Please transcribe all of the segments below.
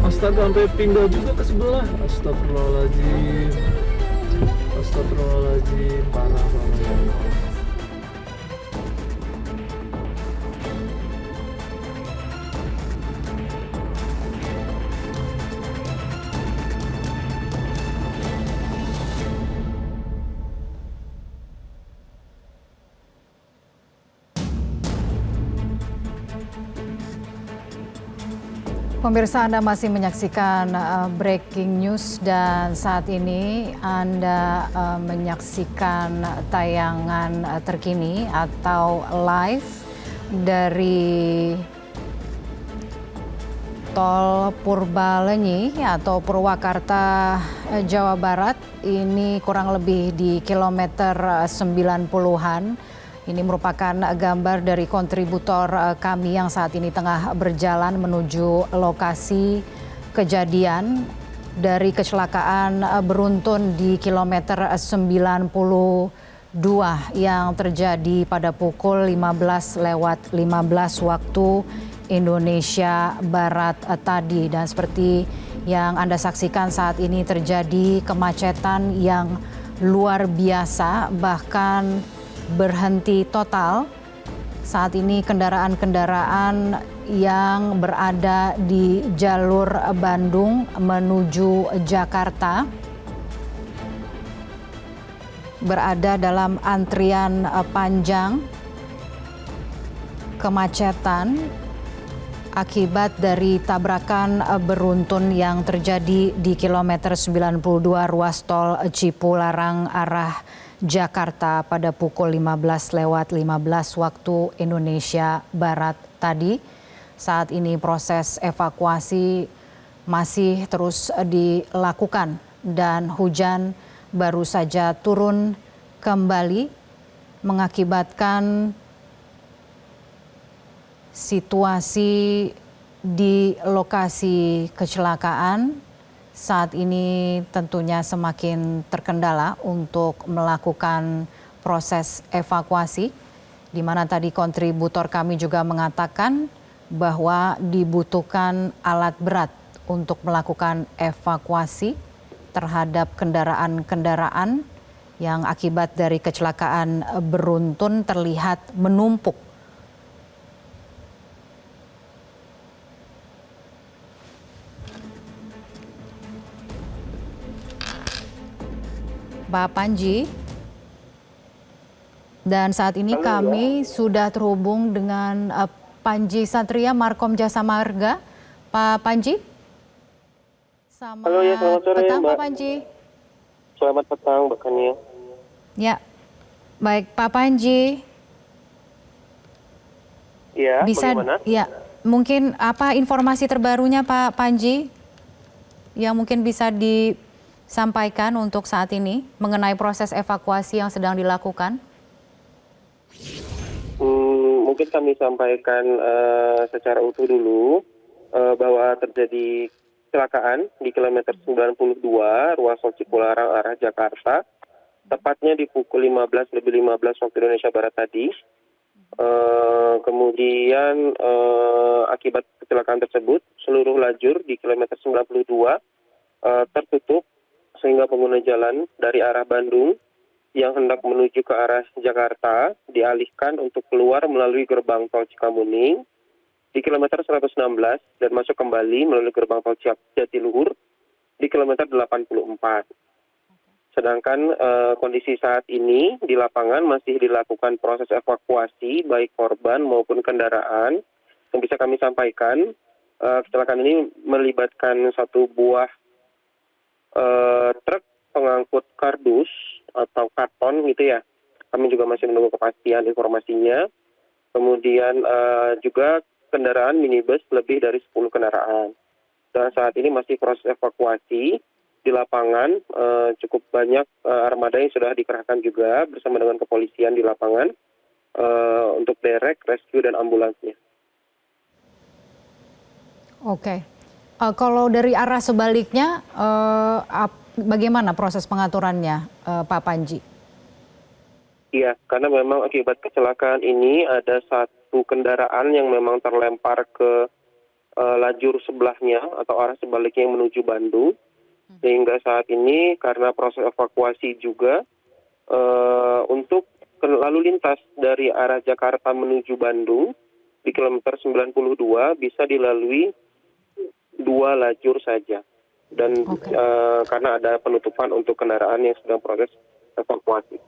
Astaga, sampai pindah juga ke sebelah. Astagfirullahaladzim. Astagfirullahaladzim, parah banget. Pemirsa, Anda masih menyaksikan breaking news dan saat ini Anda menyaksikan tayangan terkini atau live dari Tol Purbalenyi atau Purwakarta, Jawa Barat. Ini kurang lebih di kilometer 90-an. Ini merupakan gambar dari kontributor kami yang saat ini tengah berjalan menuju lokasi kejadian dari kecelakaan beruntun di kilometer 92 yang terjadi pada pukul 15:15 waktu Indonesia Barat tadi. Dan seperti yang Anda saksikan saat ini terjadi kemacetan yang luar biasa, bahkan berhenti total. Saat ini kendaraan-kendaraan yang berada di jalur Bandung menuju Jakarta berada dalam antrian panjang kemacetan akibat dari tabrakan beruntun yang terjadi di kilometer 92 ruas tol Cipularang arah Jakarta pada pukul 15:15 waktu Indonesia Barat tadi. Saat ini proses evakuasi masih terus dilakukan dan hujan baru saja turun kembali mengakibatkan situasi di lokasi kecelakaan saat ini tentunya semakin terkendala untuk melakukan proses evakuasi, di mana tadi kontributor kami juga mengatakan bahwa dibutuhkan alat berat untuk melakukan evakuasi terhadap kendaraan-kendaraan yang akibat dari kecelakaan beruntun terlihat menumpuk. Pak Panji. Dan saat ini kami sudah terhubung dengan Panji Satria, Markom Jasa Marga. Pak Panji? Halo ya, selamat sore petang, Mbak. Pak Panji. Selamat petang Mbak Kania. Ya, baik Pak Panji. Iya, bagaimana? Ya, mungkin apa informasi terbarunya Pak Panji yang mungkin bisa disampaikan untuk saat ini mengenai proses evakuasi yang sedang dilakukan? Mungkin kami sampaikan secara utuh dulu bahwa terjadi kecelakaan di kilometer 92 ruas tol Cipularang arah Jakarta, tepatnya di pukul 15:15 waktu Indonesia Barat tadi. Kemudian akibat kecelakaan tersebut seluruh lajur di kilometer 92 tertutup sehingga pengguna jalan dari arah Bandung yang hendak menuju ke arah Jakarta dialihkan untuk keluar melalui gerbang tol Cikamuning di kilometer 116 dan masuk kembali melalui gerbang tol Jatiluhur di kilometer 84. Sedangkan kondisi saat ini di lapangan masih dilakukan proses evakuasi baik korban maupun kendaraan. Yang bisa kami sampaikan, kecelakaan ini melibatkan satu buah truk pengangkut kardus atau karton gitu ya. Kami juga masih menunggu kepastian informasinya. Kemudian juga kendaraan minibus lebih dari 10 kendaraan. Dan saat ini masih proses evakuasi di lapangan. Cukup banyak armada yang sudah dikerahkan juga bersama dengan kepolisian di lapangan untuk derek, rescue, dan ambulansnya. Oke. Kalau dari arah sebaliknya, bagaimana proses pengaturannya, Pak Panji? Iya, karena memang akibat kecelakaan ini ada satu kendaraan yang memang terlempar ke lajur sebelahnya atau arah sebaliknya yang menuju Bandung. Sehingga saat ini karena proses evakuasi juga untuk lalu lintas dari arah Jakarta menuju Bandung di kilometer 92 bisa dilalui 2 lajur saja. Dan Oke. karena ada penutupan untuk kendaraan yang sedang proses evakuasi.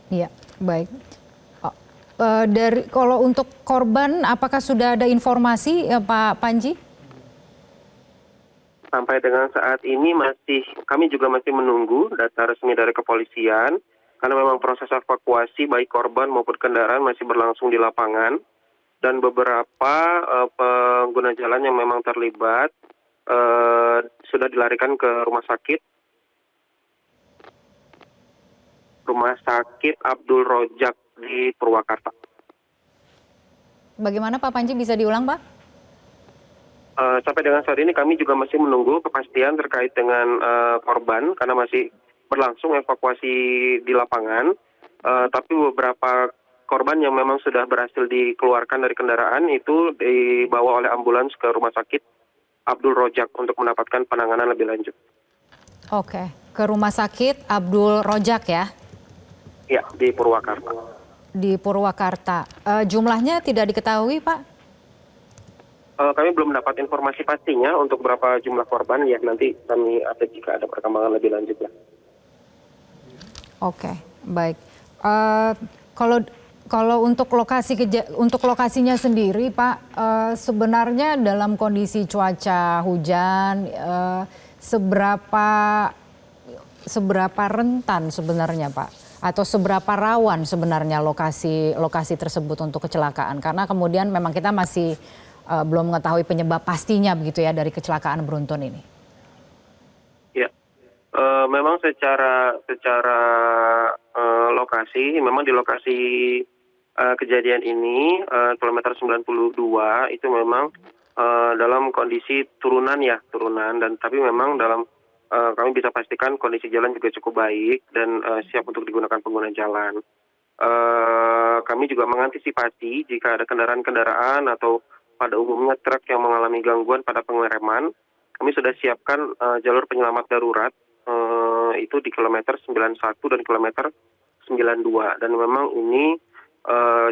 Iya, baik. Kalau untuk korban, apakah sudah ada informasi, Pak Panji? Sampai dengan saat ini kami juga masih menunggu data resmi dari kepolisian karena memang proses evakuasi baik korban maupun kendaraan masih berlangsung di lapangan dan beberapa pengguna jalan yang memang terlibat sudah dilarikan ke rumah sakit Abdul Rojak di Purwakarta. Bagaimana Pak Panji, bisa diulang Pak? Sampai dengan saat ini kami juga masih menunggu kepastian terkait dengan korban karena masih berlangsung evakuasi di lapangan. Tapi beberapa korban yang memang sudah berhasil dikeluarkan dari kendaraan itu dibawa oleh ambulans ke rumah sakit Abdul Rojak untuk mendapatkan penanganan lebih lanjut. Oke, ke rumah sakit Abdul Rojak ya? Ya, di Purwakarta. Di Purwakarta. Jumlahnya tidak diketahui Pak? Kami belum mendapat informasi pastinya untuk berapa jumlah korban, ya nanti kami update jika ada perkembangan lebih lanjut ya. Oke, baik. Kalau untuk lokasinya sendiri Pak, sebenarnya dalam kondisi cuaca hujan, seberapa rentan sebenarnya Pak? Atau seberapa rawan sebenarnya lokasi tersebut untuk kecelakaan? Karena kemudian memang kita masih belum mengetahui penyebab pastinya begitu ya dari kecelakaan beruntun ini. Ya, memang secara lokasi, memang di lokasi kejadian ini kilometer 92 itu memang dalam kondisi turunan dan tapi memang dalam kami bisa pastikan kondisi jalan juga cukup baik dan siap untuk digunakan pengguna jalan. Kami juga mengantisipasi jika ada kendaraan atau pada umumnya truk yang mengalami gangguan pada pengereman, kami sudah siapkan jalur penyelamat darurat itu di kilometer 91 dan kilometer 92 dan memang ini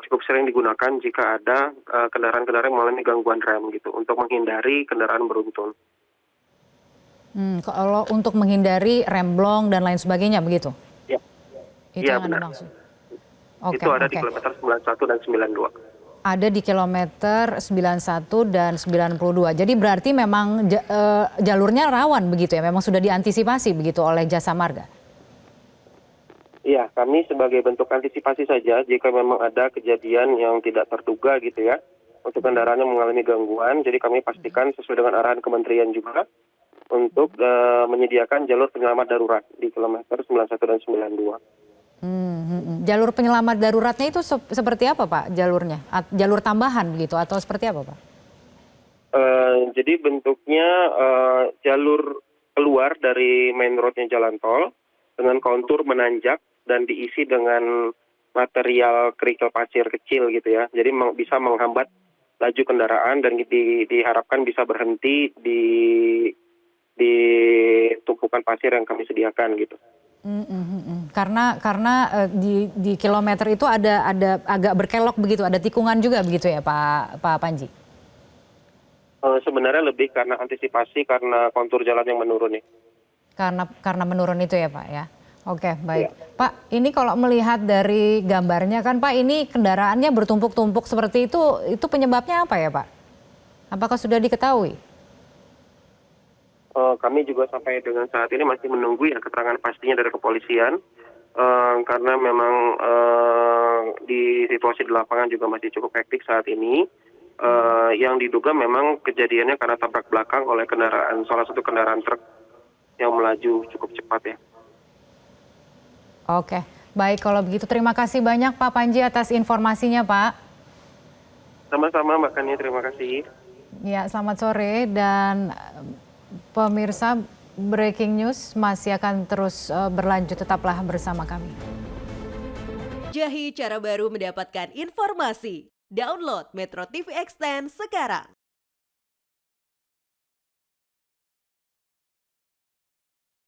cukup sering digunakan jika ada kendaraan-kendaraan yang mengalami gangguan rem gitu untuk menghindari kendaraan beruntun. Kalau untuk menghindari remblong dan lain sebagainya begitu? Ya. Itu ya, yang Anda benar. maksud? Itu ada di kilometer 91 dan 92. Ada di kilometer 91 dan 92. Jadi berarti memang jalurnya rawan begitu ya? Memang sudah diantisipasi begitu oleh Jasa Marga? Iya, kami sebagai bentuk antisipasi saja jika memang ada kejadian yang tidak terduga gitu ya. Untuk kendaraan yang mengalami gangguan, jadi kami pastikan sesuai dengan arahan kementerian juga untuk menyediakan jalur penyelamat darurat di kilometer 91 dan 92. Jalur penyelamat daruratnya itu seperti apa Pak jalurnya? Jalur tambahan begitu atau seperti apa Pak? Jadi bentuknya jalur keluar dari main roadnya jalan tol dengan kontur menanjak dan diisi dengan material kerikil pasir kecil gitu ya. Jadi bisa menghambat laju kendaraan dan diharapkan bisa berhenti di tumpukan pasir yang kami sediakan gitu. Karena di kilometer itu ada agak berkelok begitu, ada tikungan juga begitu ya Pak Panji? Sebenarnya lebih karena antisipasi karena kontur jalan yang menurun ya. Karena menurun itu ya Pak ya. Oke, baik. Ya. Pak, ini kalau melihat dari gambarnya kan Pak, ini kendaraannya bertumpuk-tumpuk seperti itu penyebabnya apa ya Pak? Apakah sudah diketahui? Kami juga sampai dengan saat ini masih menunggu ya keterangan pastinya dari kepolisian karena memang di situasi di lapangan juga masih cukup hektik saat ini. Yang diduga memang kejadiannya karena tabrak belakang oleh salah satu kendaraan truk yang melaju cukup cepat ya. Oke, baik kalau begitu terima kasih banyak Pak Panji atas informasinya Pak. Sama-sama Mbak Kania, terima kasih. Ya, selamat sore dan pemirsa breaking news masih akan terus berlanjut, tetaplah bersama kami. Jahi cara baru mendapatkan informasi. Download Metro TV Extend sekarang.